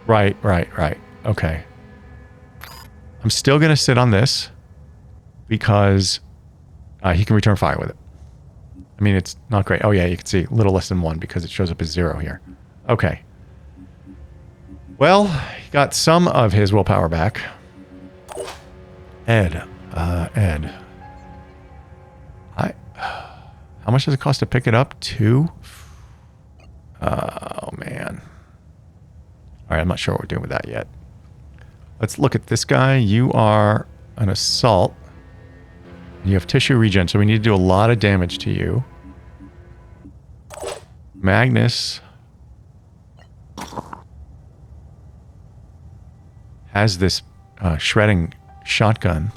Right. Okay. I'm still going to sit on this because he can return fire with it. I mean, it's not great. Oh, yeah, you can see a little less than 1 because it shows up as 0 here. Okay. Well, he got some of his willpower back. Ed. How much does it cost to pick it up? 2? Oh, man. All right, I'm not sure what we're doing with that yet. Let's look at this guy. You are an assault. You have tissue regen, so we need to do a lot of damage to you. Magnus has this shredding shotgun.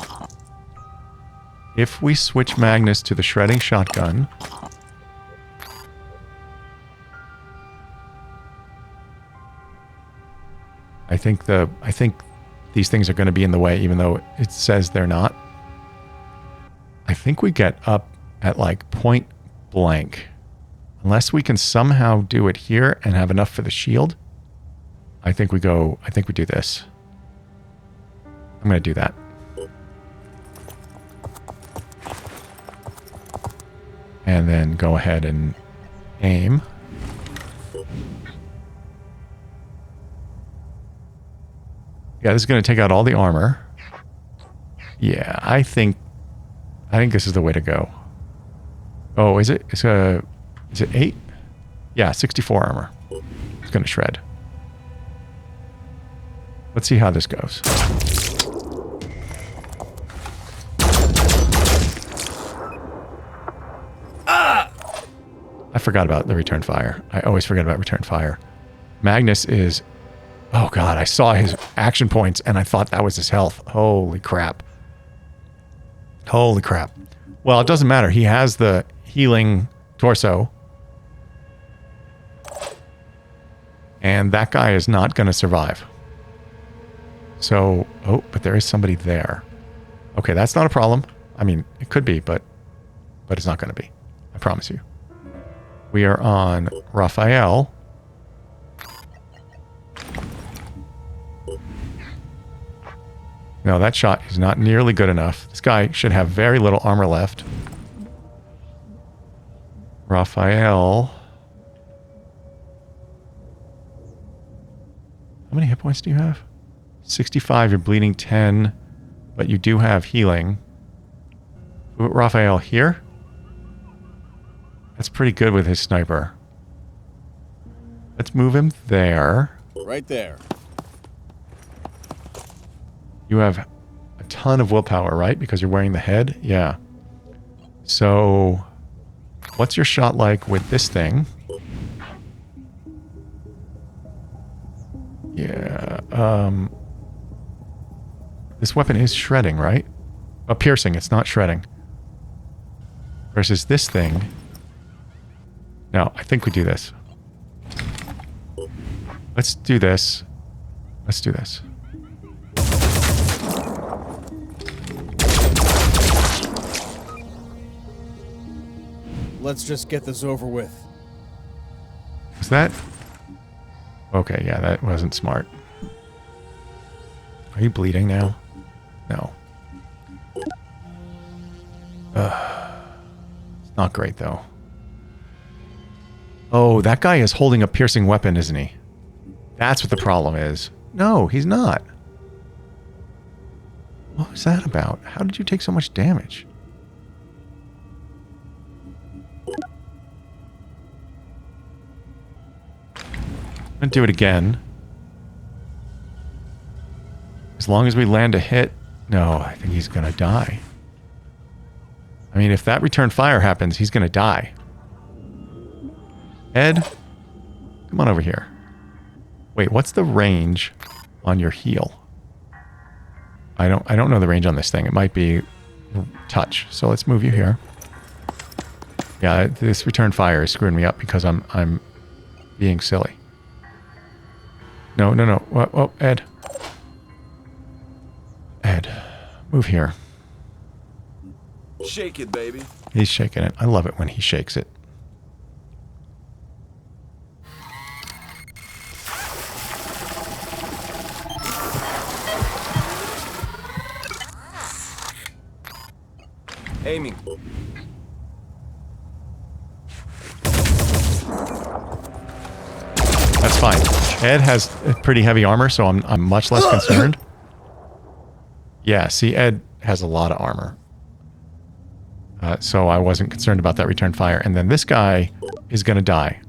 If we switch Magnus to the shredding shotgun, I think these things are going to be in the way, even though it says they're not. I think we get up at like point blank. Unless we can somehow do it here and have enough for the shield. I think we do this. I'm going to do that. And then go ahead and aim. Yeah, this is going to take out all the armor. Yeah, I think this is the way to go. Oh, is it? Is it 8? Yeah, 64 armor. It's going to shred. Let's see how this goes. I forgot about the return fire. I always forget about return fire. Magnus is... Oh god, I saw his action points and I thought that was his health. Holy crap. Holy crap. Well, it doesn't matter. He has the healing torso. And that guy is not going to survive. So, oh, but there is somebody there. Okay, that's not a problem. I mean, it could be, but it's not going to be. I promise you. We are on Raphael. No, that shot is not nearly good enough. This guy should have very little armor left. Raphael. How many hit points do you have? 65, you're bleeding 10, but you do have healing. Put Raphael here. That's pretty good with his sniper. Let's move him there. Right there. You have a ton of willpower, right? Because you're wearing the head? Yeah. So, what's your shot like with this thing? Yeah. This weapon is shredding, right? Oh, piercing. It's not shredding. Versus this thing. No, I think we do this. Let's do this. Let's do this. Let's just get this over with. Was that? Okay, yeah, that wasn't smart. Are you bleeding now? No. It's not great, though. Oh, that guy is holding a piercing weapon, isn't he? That's what the problem is. No, he's not. What was that about? How did you take so much damage? I'm gonna do it again. As long as we land a hit. No, I think he's gonna die. I mean, if that return fire happens, he's gonna die. Ed, come on over here. Wait, what's the range on your heal? I don't know the range on this thing. It might be touch. So let's move you here. Yeah, this return fire is screwing me up because I'm being silly. No. Whoa, Ed. Ed, move here. Shake it, baby. He's shaking it. I love it when he shakes it. Aiming. That's fine. Ed has pretty heavy armor, so I'm much less concerned. Yeah, see, Ed has a lot of armor. So I wasn't concerned about that return fire. And then this guy is going to die.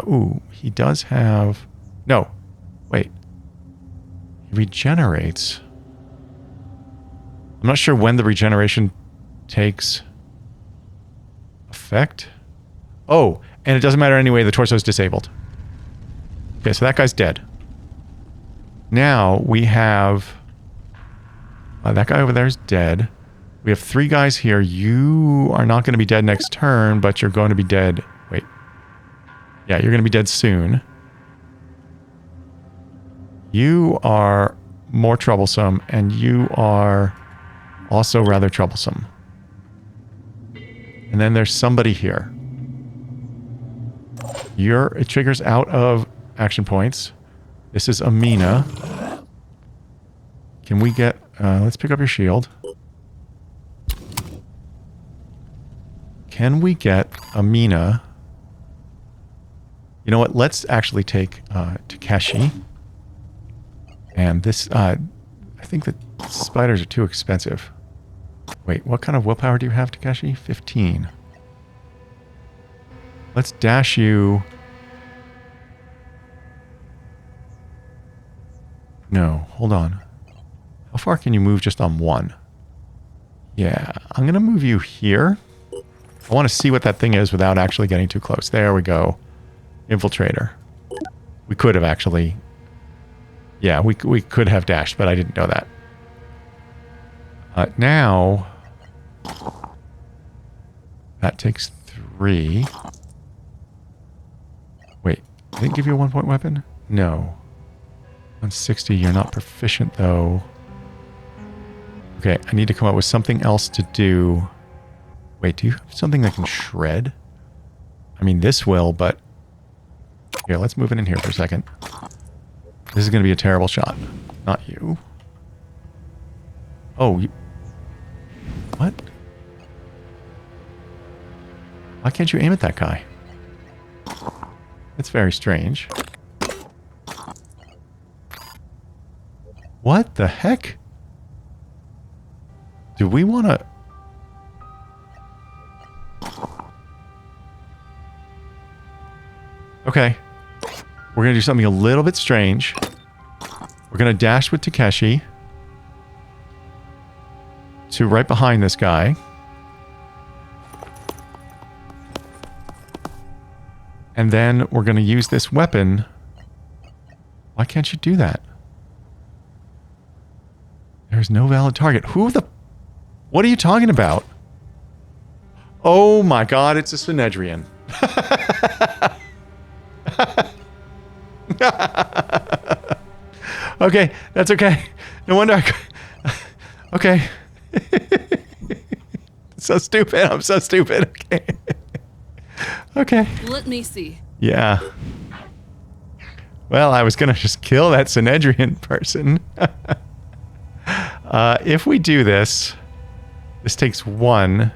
Ooh, he does have... No. Wait. He regenerates. I'm not sure when the regeneration takes effect. Oh, and it doesn't matter anyway. The torso is disabled. Okay, so that guy's dead. Now we have... that guy over there is dead. We have 3 guys here. You are not going to be dead next turn, but you're going to be dead... Wait. Yeah, you're going to be dead soon. You are more troublesome, and you are also rather troublesome. And then there's somebody here. It triggers out of action points. This is Amina. Can we get... let's pick up your shield. Can we get Amina? You know what? Let's actually take Takeshi. And this... I think that spiders are too expensive. Wait, what kind of willpower do you have, Takeshi? 15. Let's dash you... No, hold on. How far can you move just on 1? Yeah, I'm going to move you here. I want to see what that thing is without actually getting too close. There we go. Infiltrator. We could have actually... Yeah, we could have dashed, but I didn't know that. Now... That takes 3. Wait, did it give you a 1-point weapon? No. 160, you're not proficient though. Okay, I need to come up with something else to do. Wait, do you have something that can shred? I mean, this will, but... Here, let's move it in here for a second. This is going to be a terrible shot. Not you. Oh, you... What? Why can't you aim at that guy? That's very strange. What the heck? Do we want to... Okay. We're going to do something a little bit strange. We're going to dash with Takeshi to right behind this guy. And then we're going to use this weapon. Why can't you do that? There's no valid target. Who the... What are you talking about? Oh my god, it's a Synedrion. Okay, that's okay. No wonder Okay. So stupid. I'm so stupid. Okay. Okay. Let me see. Yeah. Well, I was going to just kill that Synedrion person. If we do this, this takes 1,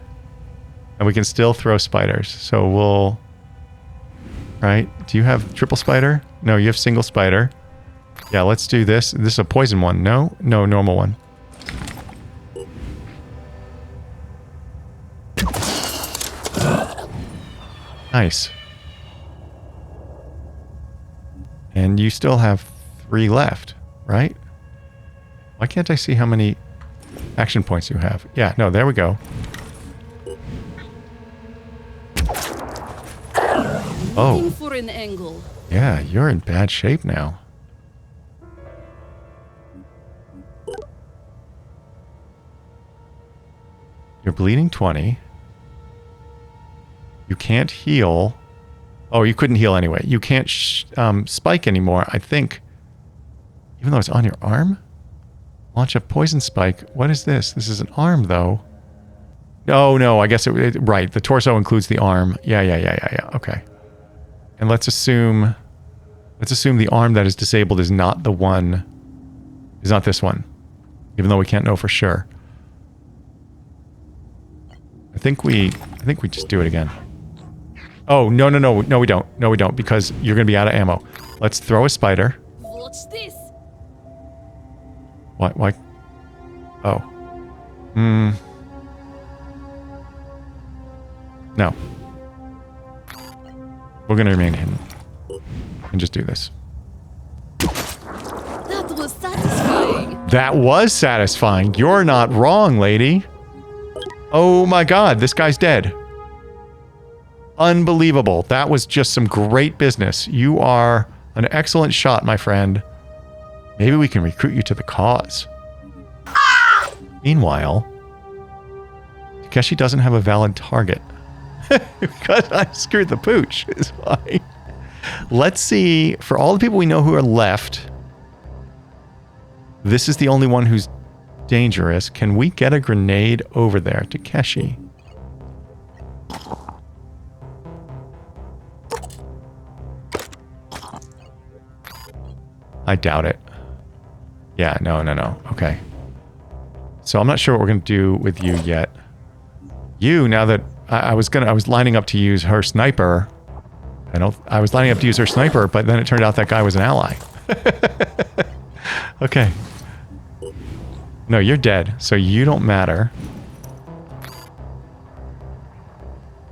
and we can still throw spiders. So we'll... Right? Do you have triple spider? No, you have single spider. Yeah, let's do this. This is a poison one. No? No, normal one. Nice. And you still have 3 left, right? Why can't I see how many action points you have? Yeah, no, there we go. Oh. For an angle. Yeah, you're in bad shape now. You're bleeding 20. You can't heal. Oh, you couldn't heal anyway. You can't spike anymore, I think. Even though it's on your arm? Launch a poison spike. What is this? This is an arm, though. Oh, no, I guess right. The torso includes the arm. Yeah. Okay. And let's assume the arm that is disabled is not the one, is not this one. Even though we can't know for sure. I think we just do it again. Oh, no, we don't. No, we don't, because you're going to be out of ammo. Let's throw a spider. Watch this. Why? Oh. No. We're going to remain hidden. And just do this. That was satisfying. That was satisfying. You're not wrong, lady. Oh my god, this guy's dead. Unbelievable. That was just some great business. You are an excellent shot, my friend. Maybe we can recruit you to the cause. Meanwhile, Takeshi doesn't have a valid target. Because I screwed the pooch, is why. Let's see, for all the people we know who are left, this is the only one who's dangerous. Can we get a grenade over there? Takeshi. I doubt it. Yeah, no. Okay. So I'm not sure what we're going to do with you yet. You, now that I was lining up to use her sniper. I was lining up to use her sniper, but then it turned out that guy was an ally. Okay. No, you're dead, so you don't matter.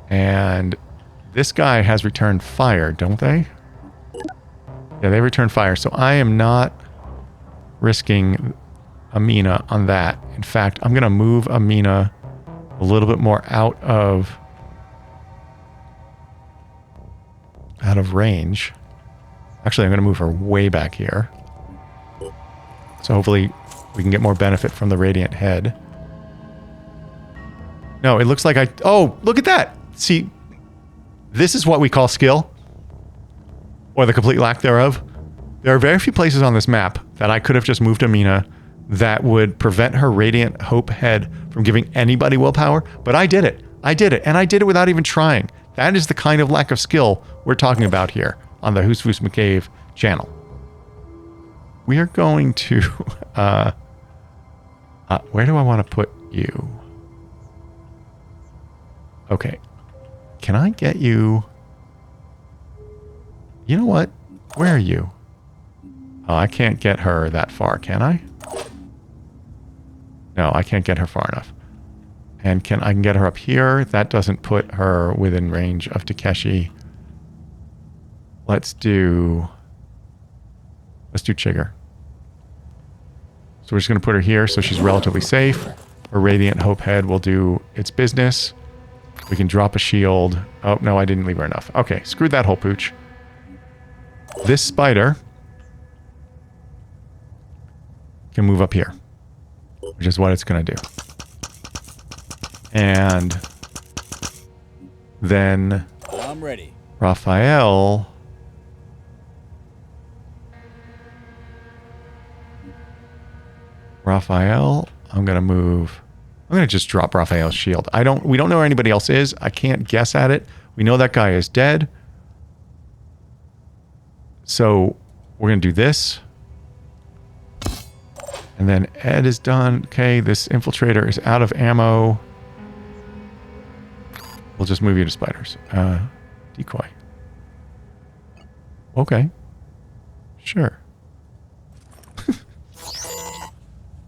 And this guy has returned fire, don't they? Yeah, they return fire, so I am not risking Amina on that. In fact, I'm going to move Amina a little bit more out of range. Actually, I'm going to move her way back here. So hopefully we can get more benefit from the radiant head. No, it looks like oh, look at that! See, this is what we call skill. Or the complete lack thereof. There are very few places on this map that I could have just moved Amina that would prevent her Radiant Hope head from giving anybody willpower, but I did it. And I did it without even trying. That is the kind of lack of skill we're talking about here on the Hoosfoos McCave channel. We are going to... where do I want to put you? Okay. Can I get you... You know what? Where are you? Oh, I can't get her that far, can I? No, I can't get her far enough. And I can get her up here. That doesn't put her within range of Takeshi. Let's do Chigger. So we're just going to put her here so she's relatively safe. Her Radiant Hope head will do its business. We can drop a shield. Oh, no, I didn't leave her enough. Okay, screw that whole pooch. This spider can move up here, which is what it's going to do. And then I'm ready. Raphael I'm going to move. I'm going to just drop Raphael's shield. We don't know where anybody else is. I can't guess at it. We know that guy is dead. So We're going to do this. And then Ed is done. Okay, this infiltrator is out of ammo. We'll just move you to spiders. Decoy. Okay. Sure.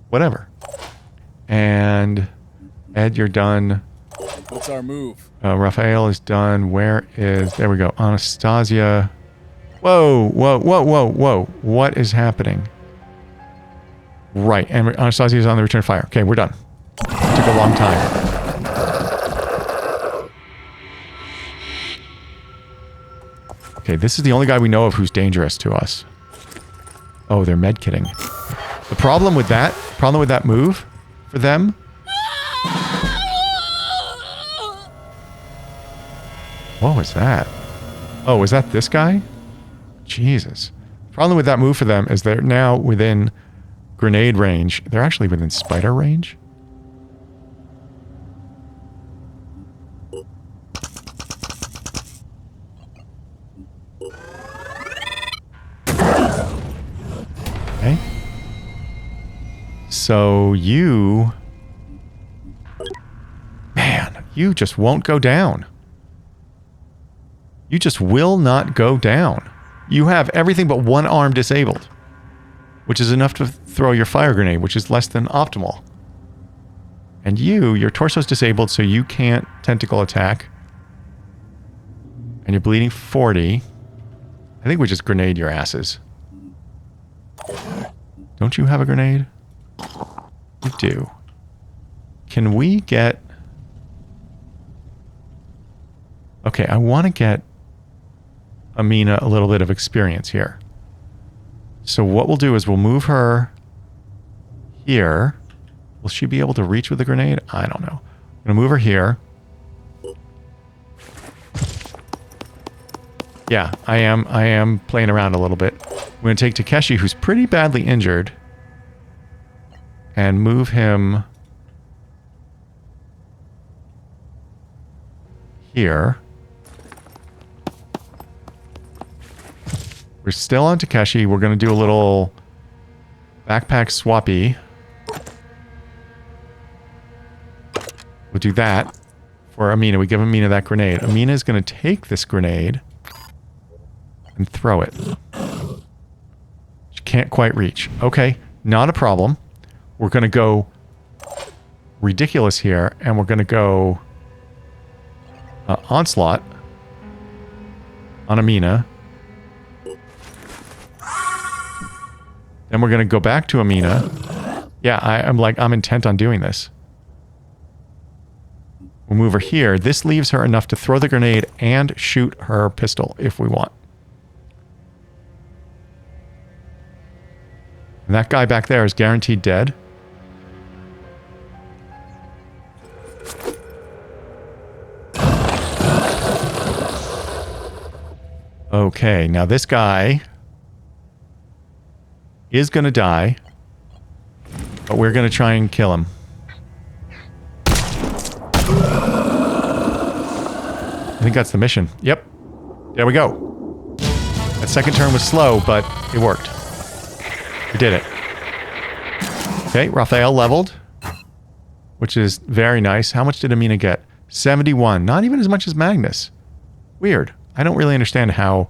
Whatever. And Ed, you're done. What's our move? Raphael is done. Where is... There we go. Anastasia. Whoa, whoa, whoa, whoa, whoa. What is happening? Right. And Anastasia is on the return fire. Okay, we're done. It took a long time. Okay, this is the only guy we know of who's dangerous to us. Oh, they're medkitting. The problem with that move for them... What was that? Oh, was that this guy? Jesus. The problem with that move for them is they're now within grenade range. They're actually within spider range. Okay. So you... Man, you just won't go down. You just will not go down. You have everything but one arm disabled, which is enough to throw your fire grenade, which is less than optimal. And your torso's disabled, so you can't tentacle attack. And you're bleeding 40. I think we just grenade your asses. Don't you have a grenade? You do. Can we get... Okay, I want to get Amina a little bit of experience here. So what we'll do is we'll move her here. Will she be able to reach with a grenade? I don't know. I'm going to move her here. Yeah, I am playing around a little bit. I'm going to take Takeshi, who's pretty badly injured, and move him here. We're still on Takeshi. We're going to do a little backpack swappy. We'll do that for Amina. We give Amina that grenade. Amina is going to take this grenade and throw it. She can't quite reach. Okay, not a problem. We're going to go ridiculous here, and we're going to go onslaught on Amina. Then we're going to go back to Amina. Yeah, I'm intent on doing this. We'll move her here. This leaves her enough to throw the grenade and shoot her pistol if we want. And that guy back there is guaranteed dead. Okay, now this guy is going to die, but we're going to try and kill him. I think that's the mission. Yep. There we go. That second turn was slow, but it worked. We did it. Okay, Raphael leveled, which is very nice. How much did Amina get? 71. Not even as much as Magnus. Weird. I don't really understand how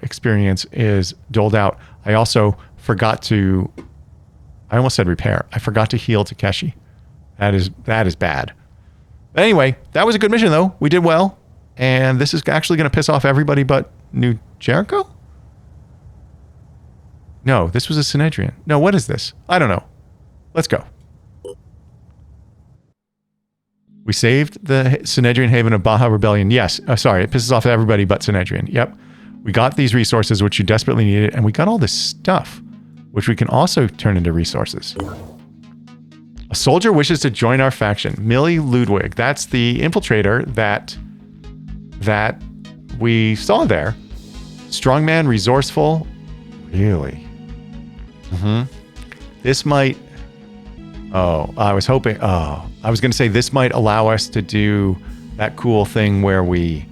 experience is doled out. I also forgot to... I almost said repair. I forgot to heal Takeshi. That is bad. But anyway, that was a good mission, though. We did well. And this is actually going to piss off everybody but New Jericho? No, this was a Synedrion. No, what is this? I don't know. Let's go. We saved the Synedrion Haven of Baja Rebellion. Yes. Sorry, it pisses off everybody but Synedrion. Yep. We got these resources, which you desperately needed, and we got all this stuff, which we can also turn into resources. A soldier wishes to join our faction. Millie Ludwig. That's the infiltrator that we saw there. Strongman, resourceful. Really? This might... Oh, I was hoping... Oh, I was going to say this might allow us to do that cool thing where we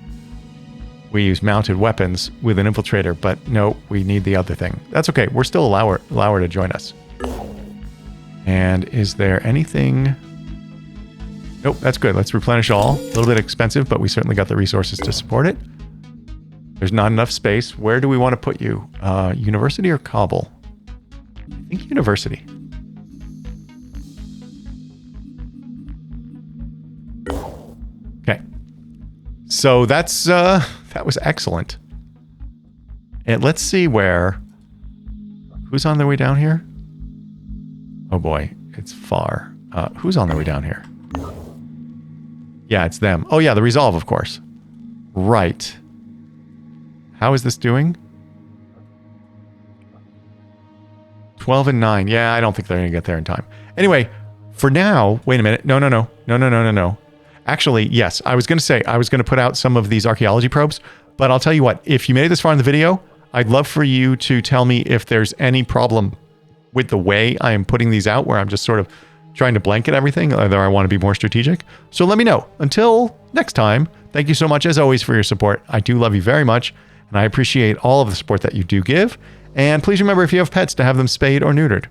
we use mounted weapons with an infiltrator, but no, we need the other thing. That's okay. We're still allow her to join us. And is there anything? Nope, that's good. Let's replenish all. A little bit expensive, but we certainly got the resources to support it. There's not enough space. Where do we want to put you? University or Cobble? I think University. Okay. So that's that was excellent. And let's see who's on their way down here? Oh boy, it's far. Who's on their way down here? Yeah, it's them. Oh yeah, the Resolve, of course. Right. How is this doing? 12 and 9. Yeah, I don't think they're going to get there in time. Anyway, for now, wait a minute. No. Actually, yes, I was going to say, I was going to put out some of these archaeology probes, but I'll tell you what, if you made it this far in the video, I'd love for you to tell me if there's any problem with the way I am putting these out, where I'm just sort of trying to blanket everything, or I want to be more strategic. So let me know. Until next time, thank you so much, as always, for your support. I do love you very much, and I appreciate all of the support that you do give. And please remember, if you have pets, to have them spayed or neutered.